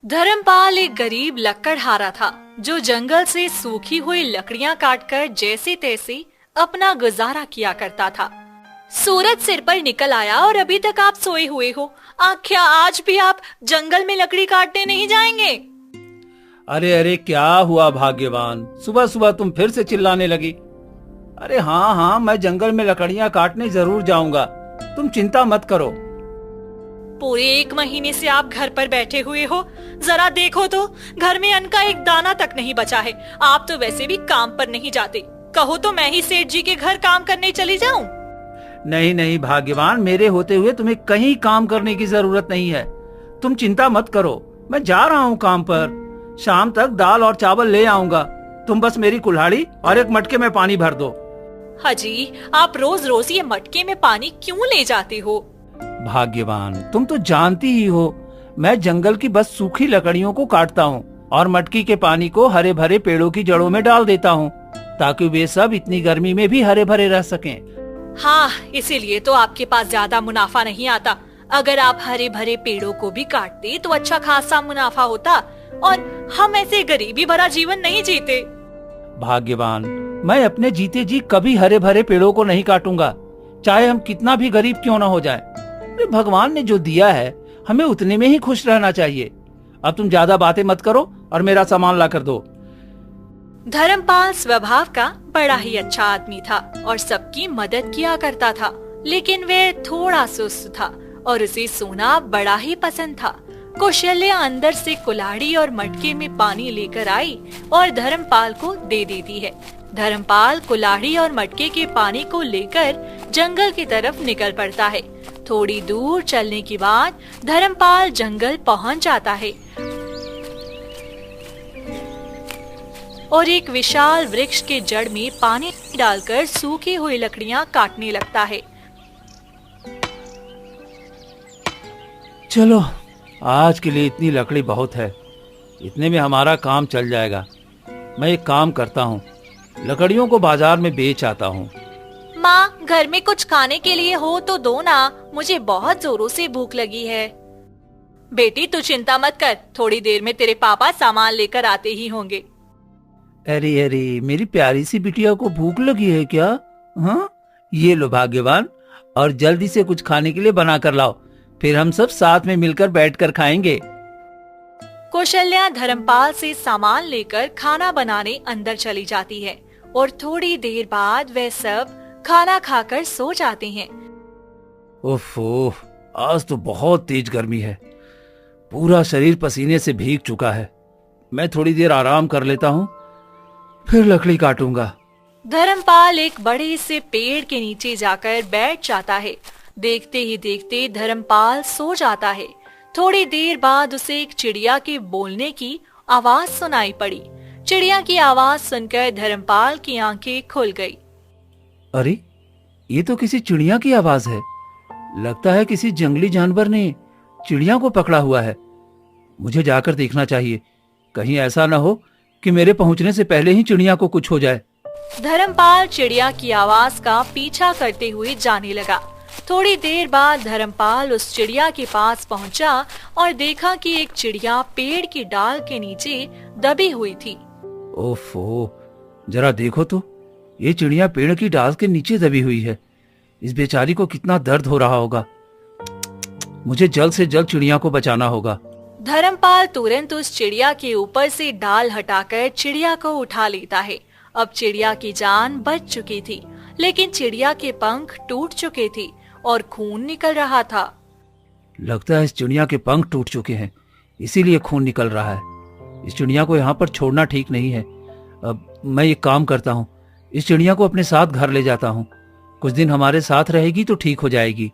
धर्मपाल एक गरीब लकड़हारा था जो जंगल से सूखी हुई लकड़ियां काटकर जैसे तैसे अपना गुजारा किया करता था। सूरज सिर पर निकल आया और अभी तक आप सोए हुए हो। क्या आज भी आप जंगल में लकड़ी काटने नहीं जाएंगे? अरे अरे, क्या हुआ भाग्यवान, सुबह सुबह तुम फिर से चिल्लाने लगी। अरे हाँ हाँ, मैं जंगल में लकड़ियां काटने जरूर जाऊंगा, तुम चिंता मत करो। पूरे 1 महीने से आप घर पर बैठे हुए हो, जरा देखो तो घर में अन्न का एक दाना तक नहीं बचा है। आप तो वैसे भी काम पर नहीं जाते, कहो तो मैं ही सेठ जी के घर काम करने चली जाऊं? नहीं नहीं भाग्यवान, मेरे होते हुए तुम्हें कहीं काम करने की जरूरत नहीं है। तुम चिंता मत करो, मैं जा रहा हूँ काम पर। शाम तक दाल और चावल ले आऊंगा, तुम बस मेरी कुल्हाड़ी और एक मटके में पानी भर दो। हाजी, आप रोज रोज ये मटके में पानी क्यों ले जाते हो? भाग्यवान, तुम तो जानती ही हो, मैं जंगल की बस सूखी लकड़ियों को काटता हूँ और मटकी के पानी को हरे भरे पेड़ों की जड़ों में डाल देता हूँ, ताकि वे सब इतनी गर्मी में भी हरे भरे रह सकें। हाँ, इसीलिए तो आपके पास ज्यादा मुनाफा नहीं आता। अगर आप हरे भरे पेड़ों को भी काटते तो अच्छा खासा मुनाफा होता, और हम ऐसे गरीबी भरा जीवन नहीं जीते। भाग्यवान, मैं अपने जीते जी कभी हरे भरे पेड़ों को नहीं काटूंगा, चाहे हम कितना भी गरीब क्यों न हो जाए। भगवान ने जो दिया है हमें उतने में ही खुश रहना चाहिए। अब तुम ज्यादा बातें मत करो और मेरा सामान ला कर दो। धर्मपाल स्वभाव का बड़ा ही अच्छा आदमी था और सबकी मदद किया करता था, लेकिन वह थोड़ा सुस्त था और उसे सोना बड़ा ही पसंद था। कौशल्या अंदर से कुल्हाड़ी और मटके में पानी लेकर आई और धर्मपाल को दे देती है। धर्मपाल कुल्हाड़ी और मटके के पानी को लेकर जंगल की तरफ निकल पड़ता है। थोड़ी दूर चलने के बाद धर्मपाल जंगल पहुंच जाता है और एक विशाल वृक्ष के जड़ में पानी डालकर सूखी हुई लकड़ियां काटने लगता है। चलो, आज के लिए इतनी लकड़ी बहुत है, इतने में हमारा काम चल जाएगा। मैं एक काम करता हूँ, लकड़ियों को बाजार में बेच आता हूँ। माँ, घर में कुछ खाने के लिए हो तो दो ना, मुझे बहुत जोरों से भूख लगी है। बेटी तू चिंता मत कर, थोड़ी देर में तेरे पापा सामान लेकर आते ही होंगे। अरे अरे, मेरी प्यारी सी बिटिया को भूख लगी है क्या? हाँ, ये लो भाग्यवान, और जल्दी से कुछ खाने के लिए बना कर लाओ, फिर हम सब साथ में मिलकर बैठकर खाएंगे। कौशल्या धर्मपाल से सामान लेकर खाना बनाने अंदर चली जाती है और थोड़ी देर बाद वह सब खाना खाकर सो जाते हैं। ओफो, आज तो बहुत तेज गर्मी है, पूरा शरीर पसीने से भीग चुका है। मैं थोड़ी देर आराम कर लेता हूँ, फिर लकड़ी काटूंगा। धर्मपाल एक बड़े से पेड़ के नीचे जाकर बैठ जाता है। देखते ही देखते धर्मपाल सो जाता है। थोड़ी देर बाद उसे एक चिड़िया के बोलने की आवाज सुनाई पड़ी। चिड़िया की आवाज सुनकर धर्मपाल की आंखें खुल गई। अरे, ये तो किसी चिड़िया की आवाज है। लगता है किसी जंगली जानवर ने चिड़िया को पकड़ा हुआ है। मुझे जाकर देखना चाहिए, कहीं ऐसा न हो कि मेरे पहुंचने से पहले ही चिड़िया को कुछ हो जाए। धर्मपाल चिड़िया की आवाज का पीछा करते हुए जाने लगा। थोड़ी देर बाद धर्मपाल उस चिड़िया के पास पहुंचा और देखा कि एक चिड़िया पेड़ की डाल के नीचे दबी हुई थी। ओफो, जरा देखो तो, ये चिड़िया पेड़ की डाल के नीचे दबी हुई है। इस बेचारी को कितना दर्द हो रहा होगा। मुझे जल्द से जल्द चिड़िया को बचाना होगा। धर्मपाल तुरंत उस चिड़िया के ऊपर से डाल हटाकर चिड़िया को उठा लेता है। अब चिड़िया की जान बच चुकी थी, लेकिन चिड़िया के पंख टूट चुके थे और खून निकल रहा था। लगता है इस चिड़िया के पंख टूट चुके हैं, इसीलिए खून निकल रहा है। इस चिड़िया को यहाँ पर छोड़ना ठीक नहीं है। अब मैं एक काम करता हूँ, इस चिड़िया को अपने साथ घर ले जाता हूँ। कुछ दिन हमारे साथ रहेगी तो ठीक हो जाएगी।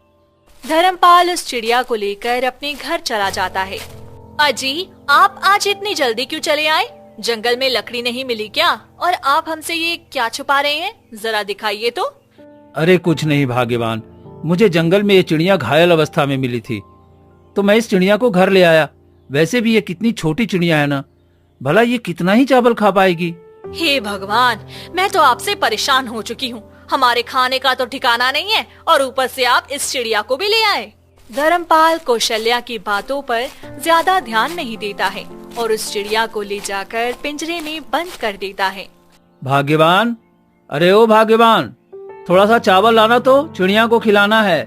धर्मपाल उस चिड़िया को लेकर अपने घर चला जाता है। अजी, आप आज इतनी जल्दी क्यों चले आए? जंगल में लकड़ी नहीं मिली क्या? और आप हमसे ये क्या छुपा रहे हैं? जरा दिखाइए तो। अरे कुछ नहीं भाग्यवान, मुझे जंगल में ये चिड़िया घायल अवस्था में मिली थी, तो मैं इस चिड़िया को घर ले आया। वैसे भी ये कितनी छोटी चिड़िया है ना, भला ये कितना ही चावल खा पाएगी। हे भगवान, मैं तो आपसे परेशान हो चुकी हूँ। हमारे खाने का तो ठिकाना नहीं है और ऊपर से आप इस चिड़िया को भी ले आए। धर्मपाल कौशल्या की बातों पर ज्यादा ध्यान नहीं देता है और उस चिड़िया को ले जाकर पिंजरे में बंद कर देता है। भाग्यवान, अरे ओ भाग्यवान, थोड़ा सा चावल लाना तो चिड़िया को खिलाना है।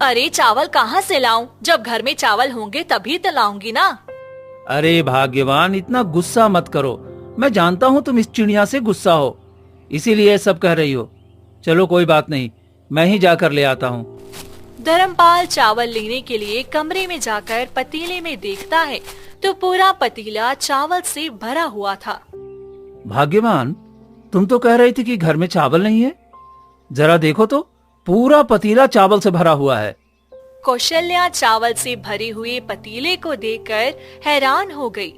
अरे चावल कहाँ से लाऊं? जब घर में चावल होंगे तभी तो लाऊंगी ना। अरे भाग्यवान, इतना गुस्सा मत करो। मैं जानता हूँ तुम इस चिड़िया से गुस्सा हो, इसीलिए सब कह रही हो। चलो कोई बात नहीं, मैं ही जाकर ले आता हूँ। धर्मपाल चावल लेने के लिए कमरे में जाकर पतीले में देखता है तो पूरा पतीला चावल से भरा हुआ था। भाग्यवान, तुम तो कह रही थी कि घर में चावल नहीं है। जरा देखो तो, पूरा पतीला चावल से भरा हुआ है। कौशल्या चावल से भरे हुए पतीले को देखकर हैरान हो गई।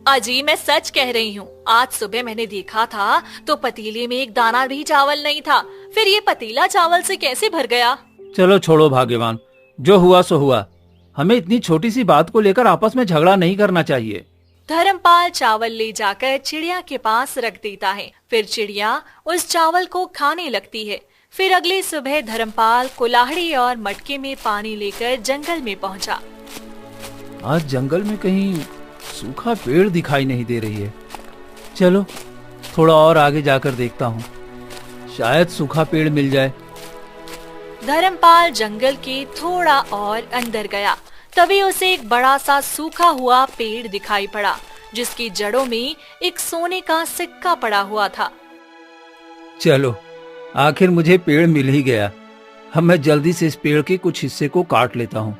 अजी, मैं सच कह रही हूँ, आज सुबह मैंने देखा था तो पतीले में एक दाना भी चावल नहीं था। फिर ये पतीला चावल से कैसे भर गया? चलो छोड़ो भाग्यवान, जो हुआ सो हुआ। हमें इतनी छोटी सी बात को लेकर आपस में झगड़ा नहीं करना चाहिए। धर्मपाल चावल ले जाकर चिड़िया के पास रख देता है। फिर चिड़िया उस चावल को खाने लगती है। फिर अगली सुबह धर्मपाल कुल्हाड़ी और मटके में पानी लेकर जंगल में पहुंचा। आज जंगल में कहीं सूखा पेड़ दिखाई नहीं दे रही है। चलो थोड़ा और आगे जाकर देखता हूँ, शायद सूखा पेड़ मिल जाए। धर्मपाल जंगल के थोड़ा और अंदर गया, तभी उसे एक बड़ा सा सूखा हुआ पेड़ दिखाई पड़ा जिसकी जड़ों में एक सोने का सिक्का पड़ा हुआ था। चलो, आखिर मुझे पेड़ मिल ही गया। अब मैं जल्दी से इस पेड़ के कुछ हिस्से को काट लेता हूँ।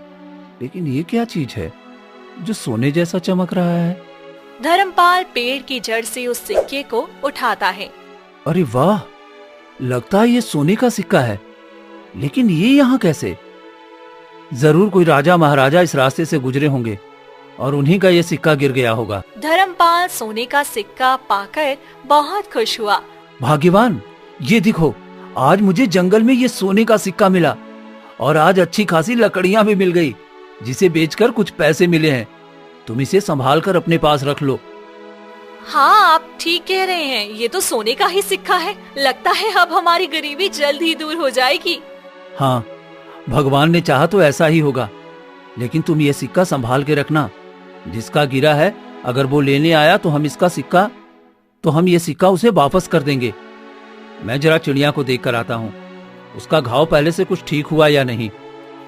लेकिन ये क्या चीज है जो सोने जैसा चमक रहा है? धर्मपाल पेड़ की जड़ से उस सिक्के को उठाता है। अरे वाह, लगता है ये सोने का सिक्का है। लेकिन ये यहाँ कैसे? जरूर कोई राजा महाराजा इस रास्ते से गुजरे होंगे और उन्हीं का ये सिक्का गिर गया होगा। धर्मपाल सोने का सिक्का पाकर बहुत खुश हुआ। भाग्यवान, ये देखो, आज मुझे जंगल में ये सोने का सिक्का मिला और आज अच्छी खासी लकड़ियां भी मिल गई, जिसे बेचकर कुछ पैसे मिले हैं। तुम इसे संभाल कर अपने पास रख लो। हाँ, आप ठीक कह रहे हैं, ये तो सोने का ही सिक्का है। लगता है अब हमारी गरीबी जल्द ही दूर हो जाएगी। हाँ, भगवान ने चाहा तो ऐसा ही होगा। लेकिन तुम ये सिक्का संभाल के रखना। जिसका गिरा है, अगर वो लेने आया तो हम ये सिक्का उसे वापस कर देंगे। मैं जरा चिड़िया को देख कर आता हूँ, उसका घाव पहले से कुछ ठीक हुआ या नहीं।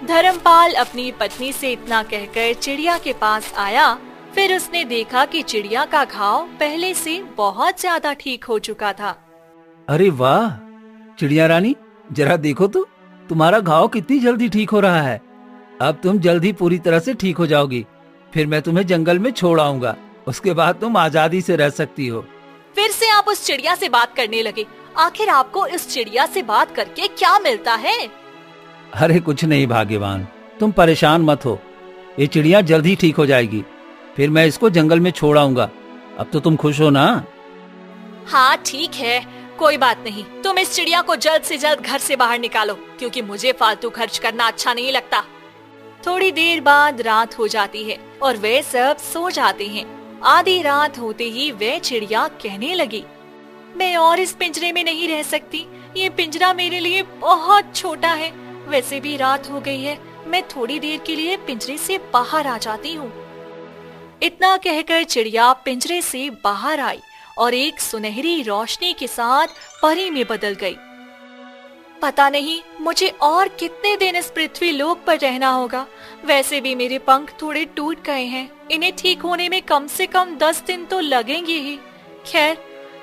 धर्मपाल अपनी पत्नी से इतना कहकर चिड़िया के पास आया। फिर उसने देखा कि चिड़िया का घाव पहले से बहुत ज्यादा ठीक हो चुका था। अरे वाह चिड़िया रानी, जरा देखो तो, तुम्हारा घाव कितनी जल्दी ठीक हो रहा है। अब तुम जल्दी पूरी तरह से ठीक हो जाओगी। फिर मैं तुम्हें जंगल में छोड़ आऊंगा। उसके बाद तुम आजादी से रह सकती हो। फिर से आप उस चिड़िया से बात करने लगे। आखिर आपको इस चिड़िया से बात करके क्या मिलता है? अरे कुछ नहीं भाग्यवान, तुम परेशान मत हो। ये चिड़िया जल्द ही ठीक हो जाएगी। फिर मैं इसको जंगल में छोड़ आऊंगा। अब तो तुम खुश हो ना? हाँ ठीक है, कोई बात नहीं। तुम इस चिड़िया को जल्द से जल्द घर से बाहर निकालो, क्योंकि मुझे फालतू खर्च करना अच्छा नहीं लगता। थोड़ी देर बाद रात हो जाती है और वे सब सो जाते हैं। आधी रात होते ही वे चिड़िया कहने लगी, मैं और इस पिंजरे में नहीं रह सकती। ये पिंजरा मेरे लिए बहुत छोटा है। वैसे भी रात हो गई है, मैं थोड़ी देर के लिए पिंजरे से बाहर आ जाती हूँ। इतना कहकर चिड़िया पिंजरे से बाहर आई और एक सुनहरी रोशनी के साथ परी में बदल गई। पता नहीं मुझे और कितने दिन इस पृथ्वी लोक पर रहना होगा। वैसे भी मेरे पंख थोड़े टूट गए हैं, इन्हें ठीक होने में कम से कम 10 दिन तो लगेंगे ही। खैर,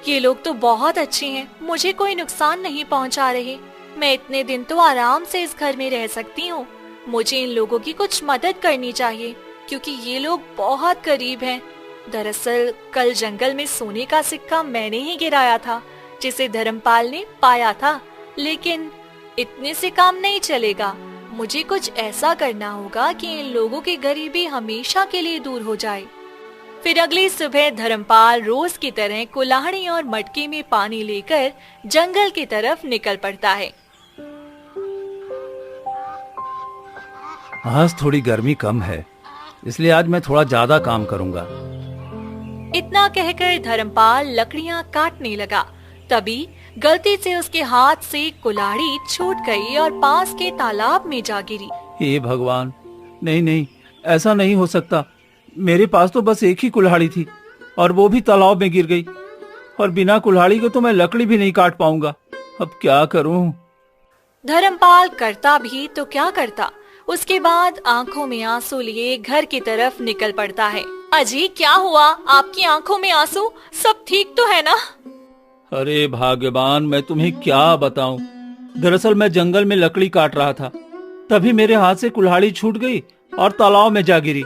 ये लोग तो बहुत अच्छे हैं, मुझे कोई नुकसान नहीं पहुंचा रहे। मैं इतने दिन तो आराम से इस घर में रह सकती हूँ। मुझे इन लोगों की कुछ मदद करनी चाहिए, क्योंकि ये लोग बहुत गरीब हैं। दरअसल कल जंगल में सोने का सिक्का मैंने ही गिराया था, जिसे धर्मपाल ने पाया था। लेकिन इतने से काम नहीं चलेगा। मुझे कुछ ऐसा करना होगा कि इन लोगों की गरीबी हमेशा के लिए दूर हो जाए। फिर अगली सुबह धर्मपाल रोज की तरह कुल्हाड़ी और मटके में पानी लेकर जंगल की तरफ निकल पड़ता है। आज थोड़ी गर्मी कम है, इसलिए आज मैं थोड़ा ज्यादा काम करूंगा। इतना कहकर धर्मपाल लकड़ियां काटने लगा। तभी गलती से उसके हाथ से कुल्हाड़ी छूट गई और पास के तालाब में जा गिरी। हे भगवान, नहीं नहीं, ऐसा नहीं हो सकता। मेरे पास तो बस एक ही कुल्हाड़ी थी और वो भी तालाब में गिर गई, और बिना कुल्हाड़ी के तो मैं लकड़ी भी नहीं काट पाऊंगा। अब क्या करूं? धर्मपाल करता भी तो क्या करता। उसके बाद आंखों में आंसू लिए घर की तरफ निकल पड़ता है। अजी क्या हुआ? आपकी आंखों में आंसू? सब ठीक तो है ना? अरे भाग्यवान, मैं तुम्हें क्या बताऊं। दरअसल मैं जंगल में लकड़ी काट रहा था, तभी मेरे हाथ से कुल्हाड़ी छूट गई और तालाब में जा गिरी।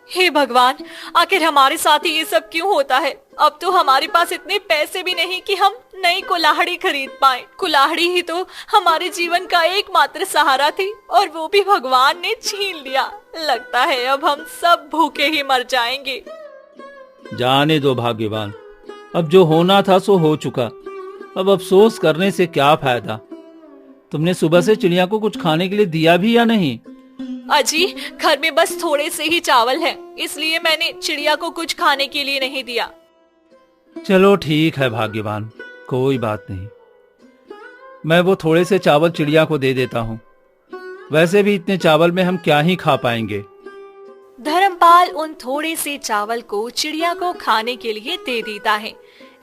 हे भगवान, आखिर हमारे साथ ही ये सब क्यों होता है? अब तो हमारे पास इतने पैसे भी नहीं कि हम नई कुल्हाड़ी खरीद पाएं। कुल्हाड़ी ही तो हमारे जीवन का एकमात्र सहारा थी, और वो भी भगवान ने छीन लिया। लगता है अब हम सब भूखे ही मर जाएंगे। जाने दो भाग्यवान, अब जो होना था सो हो चुका। अब अफसोस करने से क्या फायदा। तुमने सुबह से चिड़िया को कुछ खाने के लिए दिया भी या नहीं? अजी घर में बस थोड़े से ही चावल है, इसलिए मैंने चिड़िया को कुछ खाने के लिए नहीं दिया। चलो ठीक है भाग्यवान, कोई बात नहीं। मैं वो थोड़े से चावल चिड़िया को दे देता हूँ। वैसे भी इतने चावल में हम क्या ही खा पाएंगे। धर्मपाल उन थोड़े से चावल को चिड़िया को खाने के लिए दे देता है।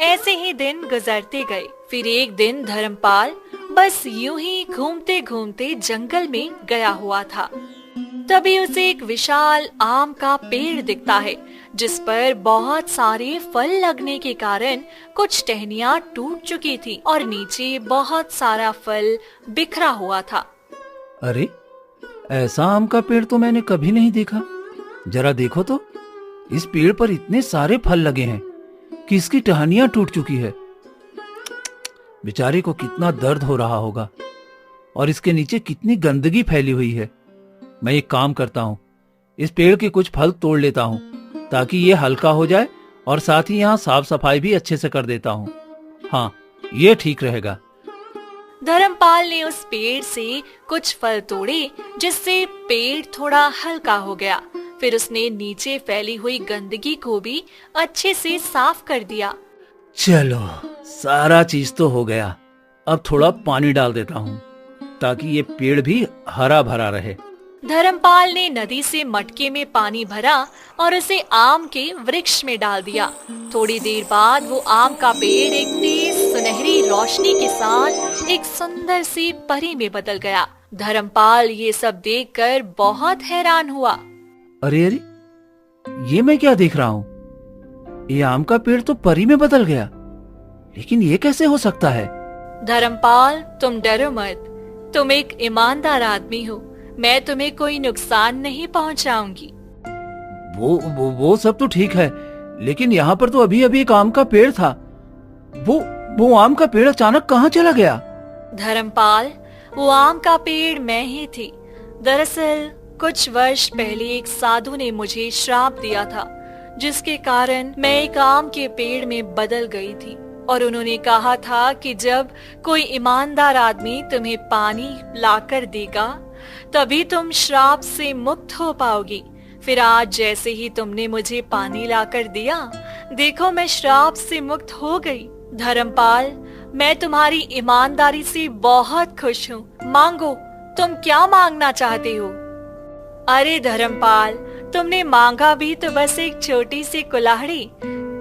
ऐसे ही दिन गुजरते गए। फिर एक दिन धर्मपाल बस यूं ही घूमते घूमते जंगल में गया हुआ था। तभी उसे एक विशाल आम का पेड़ दिखता है, जिस पर बहुत सारे फल लगने के कारण कुछ टहनियां टूट चुकी थी और नीचे बहुत सारा फल बिखरा हुआ था। अरे, ऐसा आम का पेड़ तो मैंने कभी नहीं देखा। जरा देखो तो, इस पेड़ पर इतने सारे फल लगे हैं कि इसकी टहनियां टूट चुकी है। बेचारे को कितना दर्द हो रहा होगा, और इसके नीचे कितनी गंदगी फैली हुई है। मैं एक काम करता हूँ, इस पेड़ के कुछ फल तोड़ लेता हूँ ताकि ये हल्का हो जाए, और साथ ही यहाँ साफ सफाई भी अच्छे से कर देता हूँ। हाँ, ये ठीक रहेगा। धर्मपाल ने उस पेड़ से कुछ फल तोड़े, जिससे पेड़ थोड़ा हल्का हो गया। फिर उसने नीचे फैली हुई गंदगी को भी अच्छे से साफ कर दिया। चलो, सारा चीज तो हो गया। अब थोड़ा पानी डाल देता हूँ ताकि ये पेड़ भी हरा भरा रहे। धर्मपाल ने नदी से मटके में पानी भरा और उसे आम के वृक्ष में डाल दिया। थोड़ी देर बाद वो आम का पेड़ एक तेज सुनहरी रोशनी के साथ एक सुंदर सी परी में बदल गया। धर्मपाल ये सब देखकर बहुत हैरान हुआ। अरे अरे, ये मैं क्या देख रहा हूँ? ये आम का पेड़ तो परी में बदल गया, लेकिन ये कैसे हो सकता है? धर्मपाल, तुम डरो मत। तुम एक ईमानदार आदमी हो। मैं तुम्हें कोई नुकसान नहीं पहुंचाऊंगी। वो सब तो ठीक है, लेकिन यहाँ पर तो अभी अभी एक आम का पेड़ था। वो आम का पेड़ अचानक कहाँ चला गया? धर्मपाल, वो आम का पेड़ मैं ही थी। दरअसल कुछ वर्ष पहले एक साधु ने मुझे श्राप दिया था, जिसके कारण मैं एक आम के पेड़ में बदल गई थी। और उन्होंने कहा था कि जब कोई ईमानदार आदमी तुम्हें पानी लाकर देगा, तभी तुम श्राप से मुक्त हो पाओगी। फिर आज जैसे ही तुमने मुझे पानी लाकर दिया, देखो मैं श्राप से मुक्त हो गई। धर्मपाल, मैं तुम्हारी ईमानदारी से बहुत खुश हूँ। मांगो, तुम क्या मांगना चाहते हो? अरे धर्मपाल, तुमने मांगा भी तो बस एक छोटी सी कुल्हाड़ी।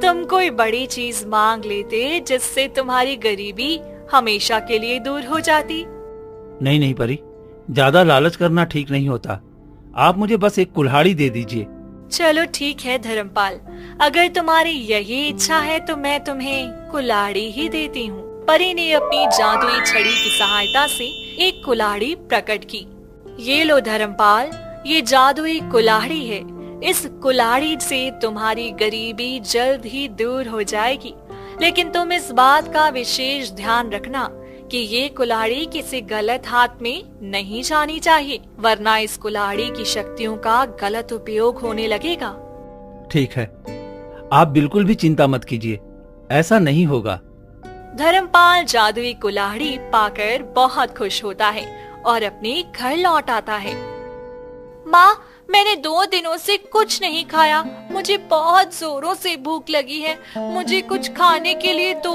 तुम कोई बड़ी चीज मांग लेते, जिससे तुम्हारी गरीबी हमेशा के लिए दूर हो जाती। नहीं नहीं परी, ज्यादा लालच करना ठीक नहीं होता। आप मुझे बस एक कुल्हाड़ी दे दीजिए। चलो ठीक है धर्मपाल, अगर तुम्हारी यही इच्छा है तो मैं तुम्हें कुल्हाड़ी ही देती हूँ। परी ने अपनी जादुई छड़ी की सहायता से एक कुल्हाड़ी प्रकट की। ये लो धर्मपाल, ये जादुई कुल्हाड़ी है। इस कुल्हाड़ी से तुम्हारी गरीबी जल्द ही दूर हो जाएगी, लेकिन तुम इस बात का विशेष ध्यान रखना कि ये कुल्हाड़ी किसी गलत हाथ में नहीं जानी चाहिए, वरना इस कुल्हाड़ी की शक्तियों का गलत उपयोग होने लगेगा। ठीक है, आप बिल्कुल भी चिंता मत कीजिए, ऐसा नहीं होगा। धर्मपाल जादुई कुल्हाड़ी पाकर बहुत खुश होता है और अपने घर लौट आता है। माँ, मैंने 2 दिनों से कुछ नहीं खाया। मुझे बहुत जोरों से भूख लगी है। मुझे कुछ खाने के लिए दो।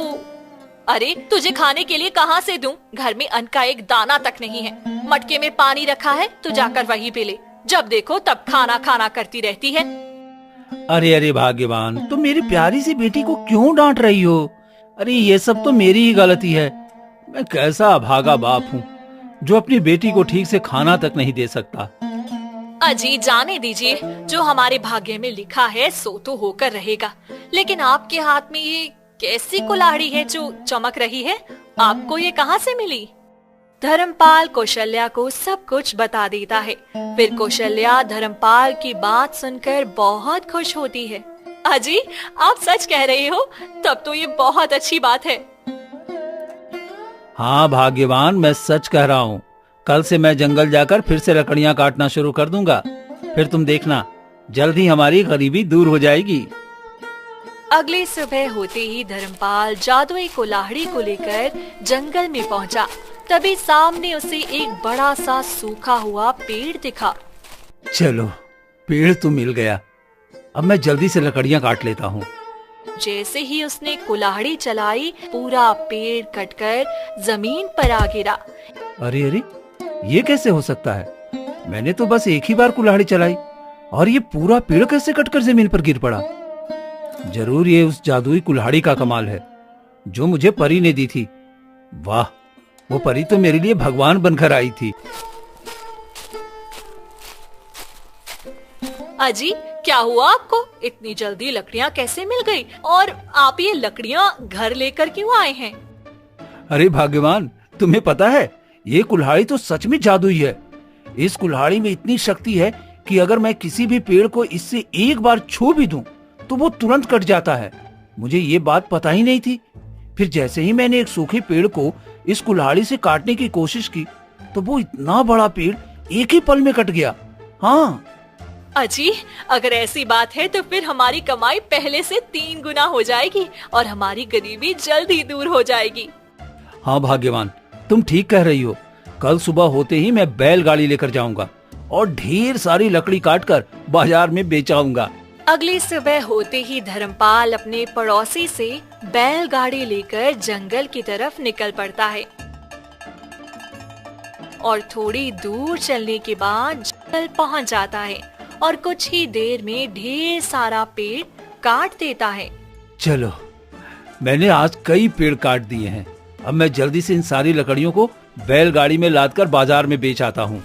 अरे, तुझे खाने के लिए कहाँ से दूं? घर में अन्न का एक दाना तक नहीं है। मटके में पानी रखा है, तू जाकर वहीं पे ले। जब देखो तब खाना खाना करती रहती है। अरे अरे भाग्यवान, तुम मेरी प्यारी सी बेटी को क्यों डांट रही हो? अरे ये सब तो मेरी ही गलती है। मैं कैसा अभागा बाप हूँ जो अपनी बेटी को ठीक से खाना तक नहीं दे सकता। अजी जाने दीजिए, जो हमारे भाग्य में लिखा है सो तो होकर रहेगा। लेकिन आपके हाथ में ये कैसी कुल्हाड़ी है जो चमक रही है? आपको ये कहाँ से मिली? धर्मपाल कौशल्या को सब कुछ बता देता है। फिर कौशल्या धर्मपाल की बात सुनकर बहुत खुश होती है। अजी आप सच कह रहे हो? तब तो ये बहुत अच्छी बात है। हाँ भाग्यवान, मैं सच कह रहा हूँ। कल से मैं जंगल जाकर फिर से लकड़ियाँ काटना शुरू कर दूंगा। फिर तुम देखना, जल्द ही हमारी गरीबी दूर हो जाएगी। अगली सुबह होते ही धर्मपाल जादुई कुल्हाड़ी को लेकर जंगल में पहुंचा। तभी सामने उसे एक बड़ा सा सूखा हुआ पेड़ दिखा। चलो, पेड़ तो मिल गया। अब मैं जल्दी से लकड़ियाँ काट लेता हूँ। जैसे ही उसने कुल्हाड़ी चलाई, पूरा पेड़ कटकर जमीन पर आ गिरा। अरे अरे, ये कैसे हो सकता है? मैंने तो बस एक ही बार कुल्हाड़ी चलाई और ये पूरा पेड़ कैसे कटकर जमीन पर गिर पड़ा? जरूर ये उस जादुई कुल्हाड़ी का कमाल है जो मुझे परी ने दी थी। वाह, वो परी तो मेरे लिए भगवान बनकर आई थी। अजी क्या हुआ आपको? इतनी जल्दी लकड़ियाँ कैसे मिल गई? और आप ये लकड़ियाँ घर लेकर क्यों आए हैं? अरे भाग्यवान, तुम्हें पता है ये कुल्हाड़ी तो सच में जादुई है। इस कुल्हाड़ी में इतनी शक्ति है कि अगर मैं किसी भी पेड़ को इससे एक बार छू भी दूं तो वो तुरंत कट जाता है। मुझे ये बात पता ही नहीं थी। फिर जैसे ही मैंने एक सूखे पेड़ को इस कुल्हाड़ी से काटने की कोशिश की तो वो इतना बड़ा पेड़ एक ही पल में कट गया। हाँ अजी, अगर ऐसी बात है तो फिर हमारी कमाई पहले से 3 गुना हो जाएगी और हमारी गरीबी जल्द ही दूर हो जाएगी। हाँ भाग्यवान, तुम ठीक कह रही हो। कल सुबह होते ही मैं बैलगाड़ी लेकर जाऊंगा और ढेर सारी लकड़ी काटकर बाजार में बेचाऊंगा। अगली सुबह होते ही धर्मपाल अपने पड़ोसी से बैलगाड़ी लेकर जंगल की तरफ निकल पड़ता है और थोड़ी दूर चलने के बाद जंगल पहुंच जाता है और कुछ ही देर में ढेर सारा पेड़ काट देता है। चलो, मैंने आज कई पेड़ काट दिए हैं। अब मैं जल्दी से इन सारी लकड़ियों को बैलगाड़ी में लादकर बाजार में बेच आता हूँ।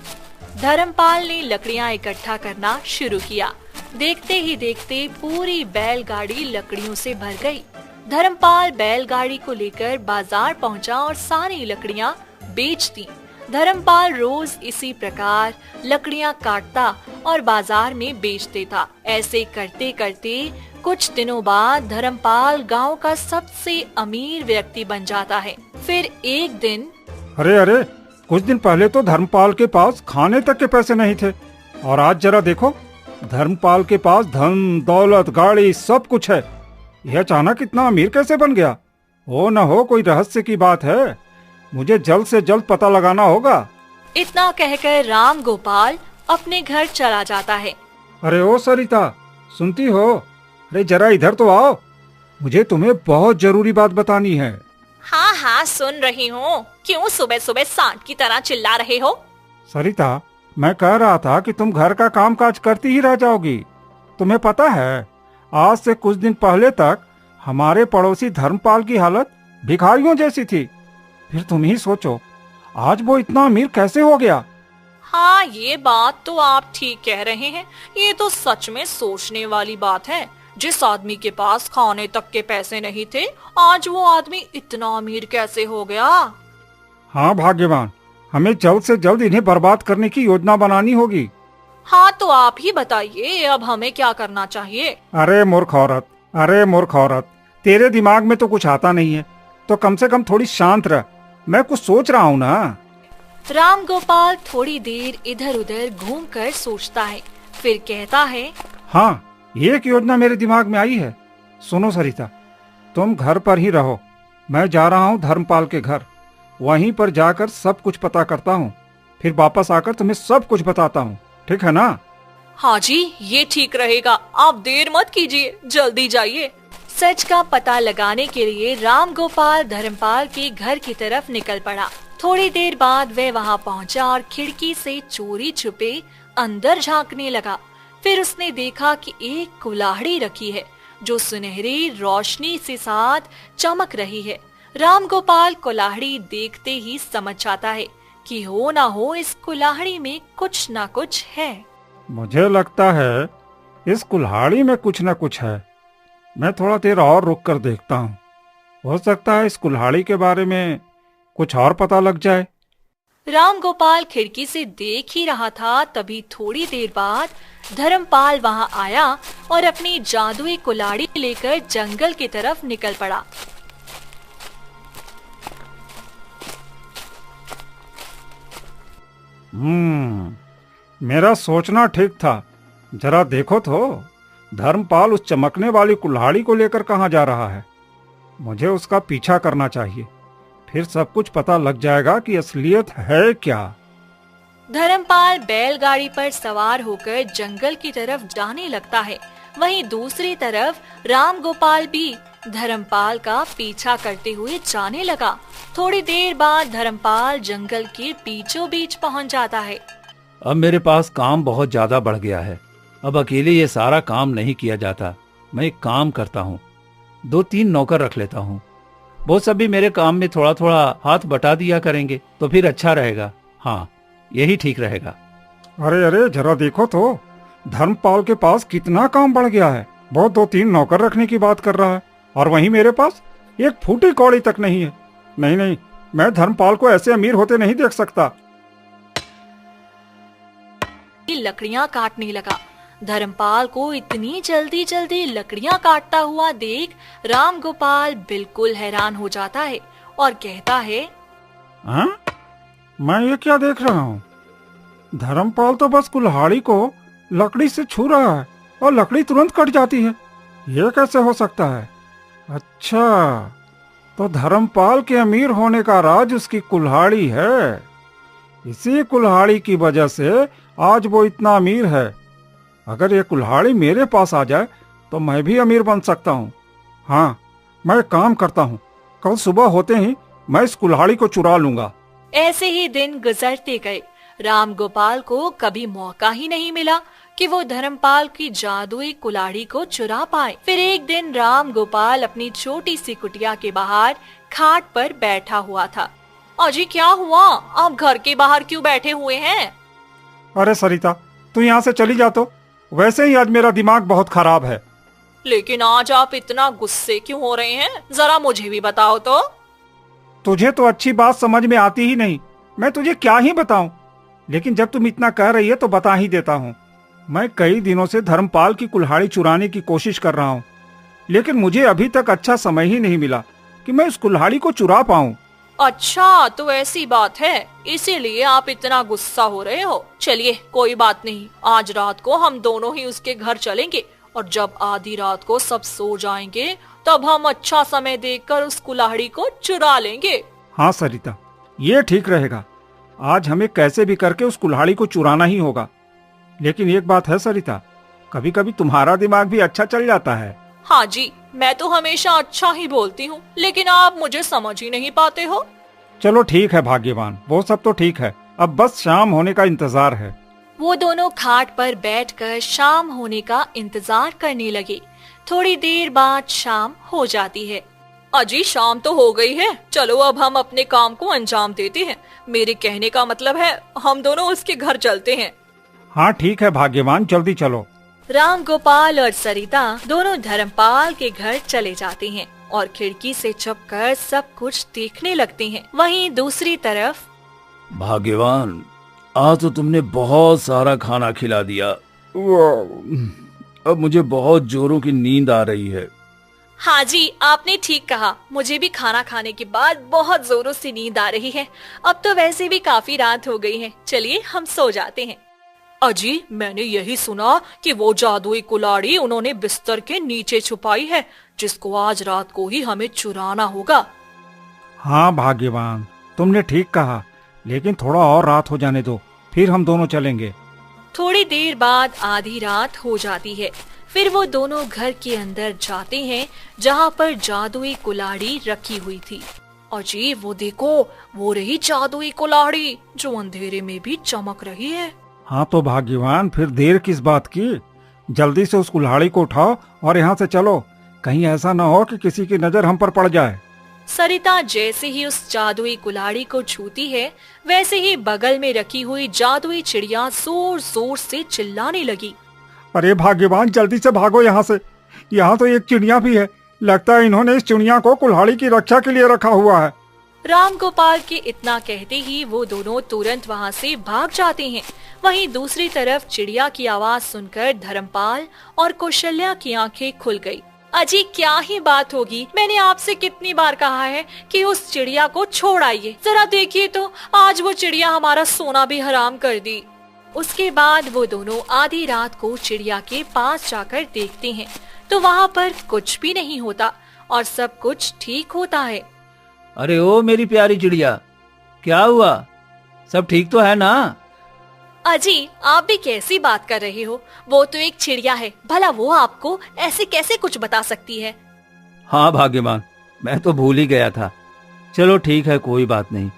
धर्मपाल ने लकड़ियाँ इकट्ठा करना शुरू किया। देखते ही देखते पूरी बैलगाड़ी लकड़ियों से भर गई। धर्मपाल बैलगाड़ी को लेकर बाजार पहुंचा और सारी लकड़ियाँ बेच दी। धर्मपाल रोज इसी प्रकार लकड़ियाँ काटता और बाजार में बेच देता। ऐसे करते करते कुछ दिनों बाद धर्मपाल गांव का सबसे अमीर व्यक्ति बन जाता है। फिर एक दिन, अरे अरे, कुछ दिन पहले तो धर्मपाल के पास खाने तक के पैसे नहीं थे और आज जरा देखो, धर्मपाल के पास धन दौलत गाड़ी सब कुछ है। यह अचानक इतना अमीर कैसे बन गया? हो न हो कोई रहस्य की बात है। मुझे जल्द से जल्द पता लगाना होगा। इतना कहकर राम गोपाल अपने घर चला जाता है। अरे ओ सरिता, सुनती हो? अरे जरा इधर तो आओ, मुझे तुम्हें बहुत जरूरी बात बतानी है। हाँ हाँ सुन रही हूँ। क्यों सुबह सुबह सांड की तरह चिल्ला रहे हो? सरिता, मैं कह रहा था कि तुम घर का काम काज करती ही रह जाओगी। तुम्हें पता है, आज से कुछ दिन पहले तक हमारे पड़ोसी धर्मपाल की हालत भिखारियों जैसी थी। फिर तुम ही सोचो, आज वो इतना अमीर कैसे हो गया? हाँ, ये बात तो आप ठीक कह रहे हैं। ये तो सच में सोचने वाली बात है। जिस आदमी के पास खाने तक के पैसे नहीं थे, आज वो आदमी इतना अमीर कैसे हो गया? हाँ भाग्यवान, हमें जल्द से जल्द इन्हें बर्बाद करने की योजना बनानी होगी। हाँ तो आप ही बताइए, अब हमें क्या करना चाहिए? अरे मूर्ख औरत, अरे मूर्ख औरत, तेरे दिमाग में तो कुछ आता नहीं है, तो कम से कम थोड़ी शांत रह। मैं कुछ सोच रहा हूँ ना। राम गोपाल थोड़ी देर इधर उधर घूमकर सोचता है, फिर कहता है, हाँ, एक योजना मेरे दिमाग में आई है। सुनो सरिता, तुम घर पर ही रहो। मैं जा रहा हूँ धर्मपाल के घर। वहीं पर जाकर सब कुछ पता करता हूँ, फिर वापस आकर तुम्हें सब कुछ बताता हूँ। ठीक है ना? हाँ जी, ये ठीक रहेगा। आप देर मत कीजिए, जल्दी जाइए। सच का पता लगाने के लिए राम गोपाल धर्मपाल के घर की तरफ निकल पड़ा। थोड़ी देर बाद वह वहाँ पहुँचा और खिड़की से चोरी छुपे अंदर झांकने लगा। फिर उसने देखा कि एक कुल्हाड़ी रखी है जो सुनहरी रोशनी से साथ चमक रही है। राम गोपाल कुल्हाड़ी देखते ही समझ जाता है कि हो ना हो इस कुल्हाड़ी में कुछ ना कुछ है। मुझे लगता है इस कुल्हाड़ी में कुछ न कुछ है। मैं थोड़ा देर और रुक कर देखता हूँ। हो सकता है इस कुल्हाड़ी के बारे में कुछ और पता लग जाए। राम गोपाल खिड़की से देख ही रहा था, तभी थोड़ी देर बाद धर्मपाल वहां आया और अपनी जादुई कुल्हाड़ी लेकर जंगल की तरफ निकल पड़ा। मेरा सोचना ठीक था। जरा देखो तो, धर्मपाल उस चमकने वाली कुल्हाड़ी को लेकर कहाँ जा रहा है। मुझे उसका पीछा करना चाहिए, फिर सब कुछ पता लग जाएगा कि असलियत है क्या। धर्मपाल बैलगाड़ी पर सवार होकर जंगल की तरफ जाने लगता है। वहीं दूसरी तरफ राम गोपाल भी धर्मपाल का पीछा करते हुए जाने लगा। थोड़ी देर बाद धर्मपाल जंगल के बीचों बीच पहुंच जाता है। अब मेरे पास काम बहुत ज्यादा बढ़ गया है। अब अकेले ये सारा काम नहीं किया जाता। मैं एक काम करता हूँ, 2-3 नौकर रख लेता हूँ। वो सब भी मेरे काम में थोड़ा थोड़ा हाथ बटा दिया करेंगे तो फिर अच्छा रहेगा। हाँ, यही ठीक रहेगा। अरे अरे, जरा देखो तो, धर्मपाल के पास कितना काम बढ़ गया है। वो 2-3 नौकर रखने की बात कर रहा है और वहीं मेरे पास एक फूटी कौड़ी तक नहीं है। नहीं नहीं, मैं धर्मपाल को ऐसे अमीर होते नहीं देख सकता। लकड़ियां काटने लगा। धर्मपाल को इतनी जल्दी जल्दी लकड़ियां काटता हुआ देख राम गोपाल बिल्कुल हैरान हो जाता है और कहता है, हाँ? मैं ये क्या देख रहा हूँ? धर्मपाल तो बस कुल्हाड़ी को लकड़ी से छू रहा है और लकड़ी तुरंत कट जाती है। ये कैसे हो सकता है? अच्छा, तो धर्मपाल के अमीर होने का राज उसकी कुल्हाड़ी है। इसी कुल्हाड़ी की वजह से आज वो इतना अमीर है। अगर ये कुल्हाड़ी मेरे पास आ जाए तो मैं भी अमीर बन सकता हूँ। हाँ, मैं काम करता हूँ, कल सुबह होते ही मैं इस कुल्हाड़ी को चुरा लूंगा। ऐसे ही दिन गुजरते गए। राम गोपाल को कभी मौका ही नहीं मिला कि वो धर्मपाल की जादुई कुल्हाड़ी को चुरा पाए। फिर एक दिन राम गोपाल अपनी छोटी सी कुटिया के बाहर खाट पर बैठा हुआ था। अजी, क्या हुआ? आप घर के बाहर क्यों बैठे हुए हैं? अरे सरिता, तू यहाँ से चली जा तो। वैसे ही आज मेरा दिमाग बहुत खराब है। लेकिन आज आप इतना गुस्से क्यों हो रहे हैं? जरा मुझे भी बताओ तो। तुझे तो अच्छी बात समझ में आती ही नहीं, मैं तुझे क्या ही बताऊं। लेकिन जब तुम इतना कह रही है तो बता ही देता हूँ। मैं कई दिनों से धर्मपाल की कुल्हाड़ी चुराने की कोशिश कर रहा हूँ, लेकिन मुझे अभी तक अच्छा समय ही नहीं मिला कि मैं उस कुल्हाड़ी को चुरा पाऊँ। अच्छा, तो ऐसी बात है, इसीलिए आप इतना गुस्सा हो रहे हो। चलिए, कोई बात नहीं, आज रात को हम दोनों ही उसके घर चलेंगे और जब आधी रात को सब सो जाएंगे तब हम अच्छा समय देखकर उस कुल्हाड़ी को चुरा लेंगे। हाँ सरिता, ये ठीक रहेगा। आज हमें कैसे भी करके उस कुल्हाड़ी को चुराना ही होगा। लेकिन एक बात है सरिता, कभी कभी तुम्हारा दिमाग भी अच्छा चल जाता है। हाँ जी, मैं तो हमेशा अच्छा ही बोलती हूँ, लेकिन आप मुझे समझ ही नहीं पाते हो। चलो ठीक है भाग्यवान, वो सब तो ठीक है, अब बस शाम होने का इंतजार है। वो दोनों खाट पर बैठकर शाम होने का इंतजार करने लगे। थोड़ी देर बाद शाम हो जाती है। अजी, शाम तो हो गई है, चलो अब हम अपने काम को अंजाम देते हैं। मेरे कहने का मतलब है हम दोनों उसके घर चलते हैं। हाँ ठीक है भाग्यवान, जल्दी चलो। राम गोपाल और सरिता दोनों धर्मपाल के घर चले जाते हैं और खिड़की से छुपकर सब कुछ देखने लगते हैं। वहीं दूसरी तरफ, भाग्यवान, आज तो तुमने बहुत सारा खाना खिला दिया। अब मुझे बहुत जोरों की नींद आ रही है। हाँ जी, आपने ठीक कहा, मुझे भी खाना खाने के बाद बहुत जोरों से नींद आ रही है। अब तो वैसे भी काफी रात हो गई है, चलिए हम सो जाते हैं। अजी, मैंने यही सुना कि वो जादुई कुल्हाड़ी उन्होंने बिस्तर के नीचे छुपाई है, जिसको आज रात को ही हमें चुराना होगा। हाँ भाग्यवान, तुमने ठीक कहा, लेकिन थोड़ा और रात हो जाने दो, फिर हम दोनों चलेंगे। थोड़ी देर बाद आधी रात हो जाती है। फिर वो दोनों घर के अंदर जाते हैं जहाँ पर जादुई कुल्हाड़ी रखी हुई थी। अजी, वो देखो, वो रही जादुई कुल्हाड़ी जो अंधेरे में भी चमक रही है। हाँ तो भाग्यवान, फिर देर किस बात की? जल्दी से उस कुल्हाड़ी को उठाओ और यहाँ से चलो। कहीं ऐसा न हो कि किसी की नजर हम पर पड़ जाए। सरिता जैसे ही उस जादुई कुल्हाड़ी को छूती है, वैसे ही बगल में रखी हुई जादुई चिड़िया जोर जोर से चिल्लाने लगी। अरे भाग्यवान, जल्दी से भागो यहाँ से। यहाँ तो एक चिड़िया भी है। लगता है इन्होंने इस चिड़िया को कुल्हाड़ी की रक्षा के लिए रखा हुआ है। राम गोपाल के इतना कहते ही वो दोनों तुरंत वहाँ से भाग जाते हैं। वहीं दूसरी तरफ चिड़िया की आवाज सुनकर धर्मपाल और कौशल्या की आंखें खुल गई। अजी, क्या ही बात होगी। मैंने आपसे कितनी बार कहा है कि उस चिड़िया को छोड़ आइए। जरा देखिए तो, आज वो चिड़िया हमारा सोना भी हराम कर दी। उसके बाद वो दोनों आधी रात को चिड़िया के पास जाकर देखते हैं तो वहाँ पर कुछ भी नहीं होता और सब कुछ ठीक होता है। अरे ओ मेरी प्यारी चिड़िया, क्या हुआ? सब ठीक तो है ना? अजी, आप भी कैसी बात कर रहे हो? वो तो एक चिड़िया है, भला वो आपको ऐसे कैसे कुछ बता सकती है? हाँ भाग्यवान, मैं तो भूल ही गया था। चलो ठीक है, कोई बात नहीं।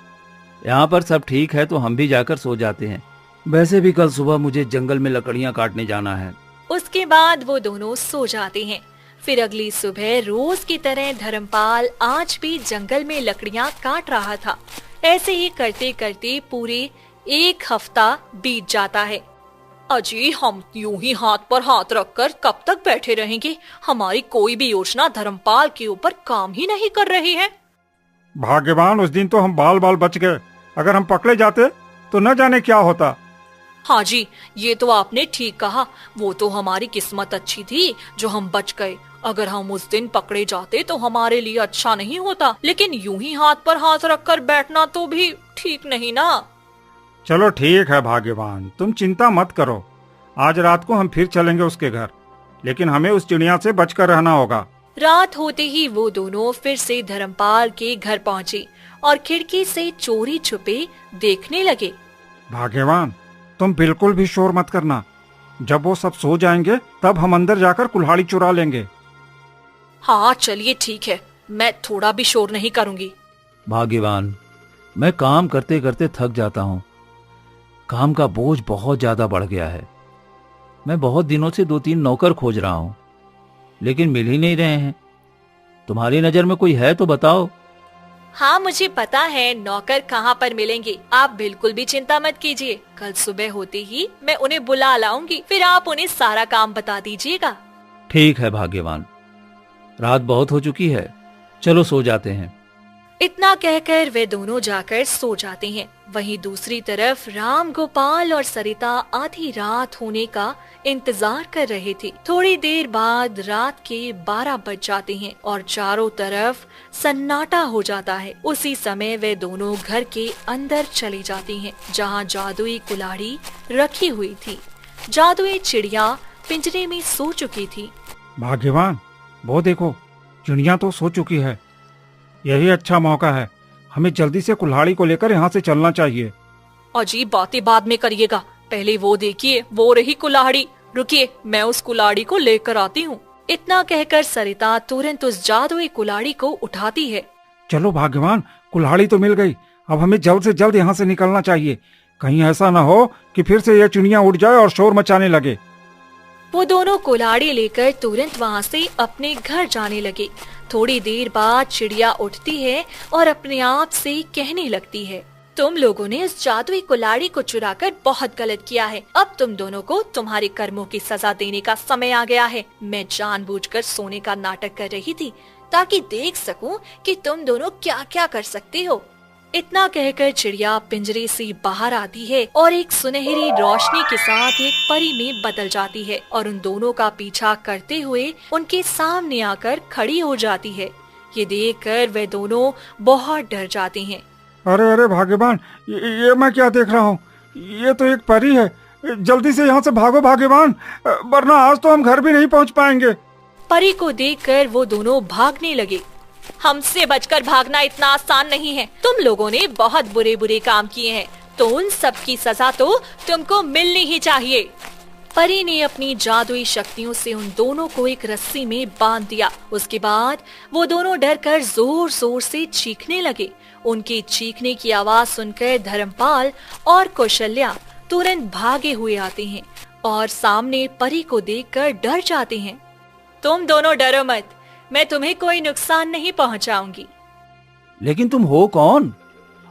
यहाँ पर सब ठीक है तो हम भी जाकर सो जाते हैं। वैसे भी कल सुबह मुझे जंगल में लकड़ियाँ काटने जाना है। उसके बाद वो दोनों सो जाते हैं। फिर अगली सुबह रोज की तरह धर्मपाल आज भी जंगल में लकड़ियाँ काट रहा था। ऐसे ही करते करते पूरे एक हफ्ता बीत जाता है। अजी, हम यूं ही हाथ पर हाथ रखकर कब तक बैठे रहेंगे? हमारी कोई भी योजना धर्मपाल के ऊपर काम ही नहीं कर रही है। भाग्यवान, उस दिन तो हम बाल बाल बच गए। अगर हम पकड़े जाते तो न जाने क्या होता। हाँ जी, ये तो आपने ठीक कहा। वो तो हमारी किस्मत अच्छी थी जो हम बच गए। अगर हम उस दिन पकड़े जाते तो हमारे लिए अच्छा नहीं होता। लेकिन यूं ही हाथ पर हाथ रखकर बैठना तो भी ठीक नहीं ना। चलो ठीक है भाग्यवान, तुम चिंता मत करो। आज रात को हम फिर चलेंगे उसके घर, लेकिन हमें उस चिड़िया से बचकर रहना होगा। रात होते ही वो दोनों फिर से धर्मपाल के घर पहुँचे और खिड़की से चोरी छुपे देखने लगे। भाग्यवान, तुम बिल्कुल भी शोर मत करना। जब वो सब सो जाएंगे तब हम अंदर जाकर कुल्हाड़ी चुरा लेंगे। हाँ चलिए ठीक है, मैं थोड़ा भी शोर नहीं करूँगी। भाग्यवान, मैं काम करते करते थक जाता हूँ। काम का बोझ बहुत ज्यादा बढ़ गया है। मैं बहुत दिनों से 2-3 नौकर खोज रहा हूँ, लेकिन मिल ही नहीं रहे हैं। तुम्हारी नजर में कोई है तो बताओ। हाँ, मुझे पता है नौकर कहाँ पर मिलेंगे। आप बिल्कुल भी चिंता मत कीजिए। कल सुबह होते ही मैं उन्हें बुला लाऊंगी, फिर आप उन्हें सारा काम बता दीजिएगा। ठीक है भाग्यवान, रात बहुत हो चुकी है, चलो सो जाते हैं। इतना कहकर वे दोनों जाकर सो जाते हैं। वहीं दूसरी तरफ राम गोपाल और सरिता आधी रात होने का इंतजार कर रहे थे। थोड़ी देर बाद रात के 12 बज जाते हैं और चारों तरफ सन्नाटा हो जाता है। उसी समय वे दोनों घर के अंदर चले जाते हैं जहां जादुई कुल्हाड़ी रखी हुई थी। जादुई चिड़िया पिंजरे में सो चुकी थी। भाग्यवान, वो देखो, चिड़िया तो सो चुकी है। यही अच्छा मौका है, हमें जल्दी से कुल्हाड़ी को लेकर यहाँ से चलना चाहिए। अजीब बातें बाद में करिएगा, पहले वो देखिए, वो रही कुल्हाड़ी। रुकिए, मैं उस कुल्हाड़ी को लेकर आती हूँ। इतना कहकर सरिता तुरंत उस जादुई कुल्हाड़ी को उठाती है। चलो भाग्यवान, कुल्हाड़ी तो मिल गई। अब हमें जल्द से जल्द यहाँ से निकलना चाहिए। कहीं ऐसा न हो कि फिर से यह चिड़िया उड़ जाए और शोर मचाने लगे। वो दोनों कुल्हाड़ी लेकर तुरंत वहाँ से अपने घर जाने लगे। थोड़ी देर बाद चिड़िया उठती है और अपने आप से कहने लगती है, तुम लोगों ने इस जादुई कुल्हाड़ी को चुराकर बहुत गलत किया है। अब तुम दोनों को तुम्हारे कर्मों की सजा देने का समय आ गया है। मैं जानबूझकर सोने का नाटक कर रही थी ताकि देख सकूं कि तुम दोनों क्या क्या कर सकते हो। इतना कहकर चिड़िया पिंजरे से बाहर आती है और एक सुनहरी रोशनी के साथ एक परी में बदल जाती है और उन दोनों का पीछा करते हुए उनके सामने आकर खड़ी हो जाती है। ये देखकर वे दोनों बहुत डर जाते हैं। अरे अरे भाग्यवान, ये मैं क्या देख रहा हूँ? ये तो एक परी है। जल्दी से यहाँ से भागो भाग्यवान, वरना आज तो हम घर भी नहीं पहुँच पाएंगे। परी को देखकर वो दोनों भागने लगे। हमसे बचकर भागना इतना आसान नहीं है। तुम लोगों ने बहुत बुरे बुरे काम किए हैं, तो उन सब की सजा तो तुमको मिलनी ही चाहिए। परी ने अपनी जादुई शक्तियों से उन दोनों को एक रस्सी में बांध दिया। उसके बाद वो दोनों डरकर जोर जोर से चीखने लगे। उनके चीखने की आवाज सुनकर धर्मपाल और कौशल्या तुरंत भागे हुए आते हैं और सामने परी को देखकर डर जाते हैं। तुम दोनों डरो मत, मैं तुम्हें कोई नुकसान नहीं पहुंचाऊंगी। लेकिन तुम हो कौन,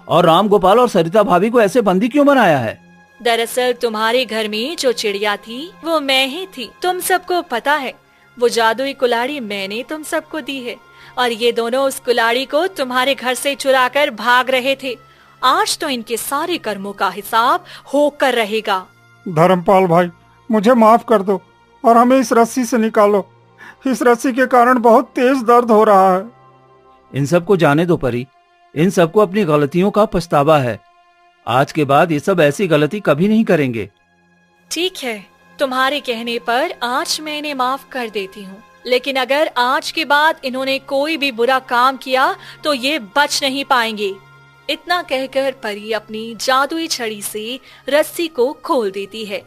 और राम गोपाल और सरिता भाभी को ऐसे बंदी क्यों बनाया है? दरअसल तुम्हारे घर में जो चिड़िया थी वो मैं ही थी, तुम सबको पता है। वो जादुई कुल्हाड़ी मैंने तुम सबको दी है और ये दोनों उस कुल्हाड़ी को तुम्हारे घर से चुराकर भाग रहे थे। आज तो इनके सारे कर्मों का हिसाब होकर रहेगा। धर्मपाल भाई, मुझे माफ कर दो और हमें इस रस्सी से निकालो। इस रस्सी के कारण बहुत तेज दर्द हो रहा है। इन सबको जाने दो परी, इन सबको अपनी गलतियों का पछतावा है। आज के बाद ये सब ऐसी गलती कभी नहीं करेंगे। ठीक है, तुम्हारे कहने पर आज मैं इन्हें माफ कर देती हूँ, लेकिन अगर आज के बाद इन्होंने कोई भी बुरा काम किया तो ये बच नहीं पाएंगे। इतना कहकर परी अपनी जादुई छड़ी से रस्सी को खोल देती है।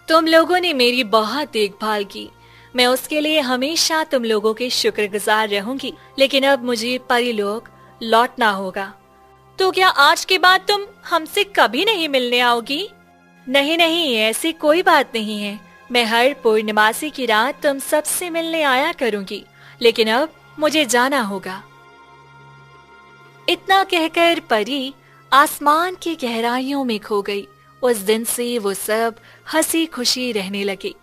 तुम लोगों ने मेरी बहुत देखभाल की, मैं उसके लिए हमेशा तुम लोगों के शुक्रगुजार रहूंगी। लेकिन अब मुझे परी लोग लौटना होगा। तो क्या आज के बाद तुम हमसे कभी नहीं मिलने आओगी? नहीं नहीं, ऐसी कोई बात नहीं है। मैं हर पूर्णिमासी की रात तुम सबसे मिलने आया करूंगी, लेकिन अब मुझे जाना होगा। इतना कहकर परी आसमान की गहराइयों में खो गई। उस दिन से वो सब हंसी खुशी रहने लगे।